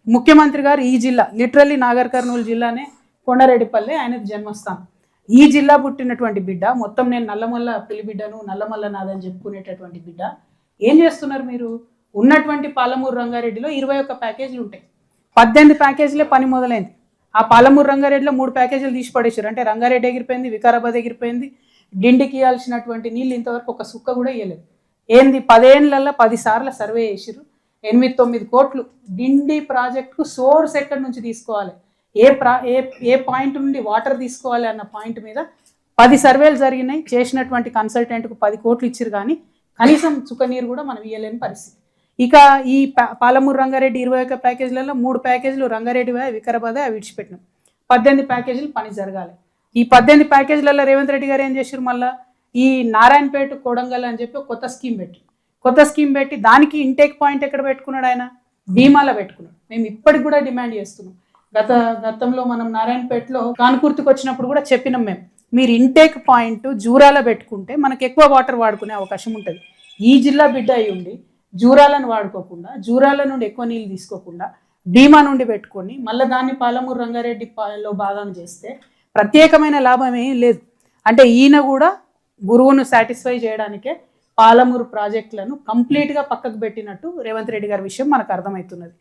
ముఖ్యమంత్రి గారు ఈ జిల్లా లిటరల్లీ నాగర్ కర్నూలు జిల్లానే కొండారెడ్డిపల్లి ఆయన జన్మస్థానం. ఈ జిల్లా పుట్టినటువంటి బిడ్డ, మొత్తం నేను నల్లమల్ల పిల్లి బిడ్డను, నల్లమల్ల నాదని చెప్పుకునేటటువంటి బిడ్డ ఏం చేస్తున్నారు మీరు? ఉన్నటువంటి పాలమూరు రంగారెడ్డిలో 21 ప్యాకేజీలు ఉంటాయి, 18 ప్యాకేజీలే పని మొదలైంది. ఆ పాలమూరు రంగారెడ్డిలో 3 ప్యాకేజీలు తీసి పడేసారు. అంటే రంగారెడ్డి ఎగిరిపోయింది, వికారాబాద్ ఎగిరిపోయింది, డిండికి ఇవ్వాల్సినటువంటి నీళ్ళు ఇంతవరకు ఒక సుక్క కూడా ఇవ్వలేదు. ఏంది 10 ఏళ్ళల్లో 10 సార్లు సర్వే చేసిరు, 8-9 కోట్లు. డిండి ప్రాజెక్టుకు సోర్స్ ఎక్కడి నుంచి తీసుకోవాలి, ఏ పాయింట్ నుండి వాటర్ తీసుకోవాలి అన్న పాయింట్ మీద 10 సర్వేలు జరిగినాయి. చేసినటువంటి కన్సల్టెంట్కు 10 కోట్లు ఇచ్చారు, కానీ కనీసం చుక్క నీరు కూడా మనం ఇవ్వలేని పరిస్థితి. ఇక ఈ పాలమూరు రంగారెడ్డి 21 ప్యాకేజీలలో 3 ప్యాకేజీలు రంగారెడ్డి వికారాబాద్ అవి విడిచిపెట్టినాం. 18 ప్యాకేజీలు పని జరగాలి. ఈ 18 ప్యాకేజీలలో రేవంత్ రెడ్డి గారు ఏం చేశారు? మళ్ళీ ఈ నారాయణపేట కొడంగల్ అని చెప్పి కొత్త స్కీమ్ పెట్టి దానికి ఇంటేక్ పాయింట్ ఎక్కడ పెట్టుకున్నాడు? ఆయన భీమాలో పెట్టుకున్నాడు. మేము ఇప్పటికి కూడా డిమాండ్ చేస్తున్నాం. గతంలో మనం నారాయణపేటలో కాన్కుర్తికి వచ్చినప్పుడు కూడా చెప్పినాం, మీరు ఇంటేక్ పాయింట్ జూరాల పెట్టుకుంటే మనకు ఎక్కువ వాటర్ వాడుకునే అవకాశం ఉంటుంది. ఈ జిల్లా బిడ్డ అయి ఉండి జూరాలను వాడుకోకుండా, జూరాల నుండి ఎక్కువ నీళ్ళు తీసుకోకుండా భీమా నుండి పెట్టుకొని మళ్ళీ దాన్ని పాలమూరు రంగారెడ్డిలో భాగం చేస్తే ప్రత్యేకమైన లాభం ఏం లేదు. అంటే ఈయన కూడా గురువును సాటిస్ఫై చేయడానికే పాలమూరు ప్రాజెక్టులను కంప్లీట్గా పక్కకు పెట్టినట్టు రేవంత్ రెడ్డి గారి విషయం మనకు అర్థమవుతున్నది.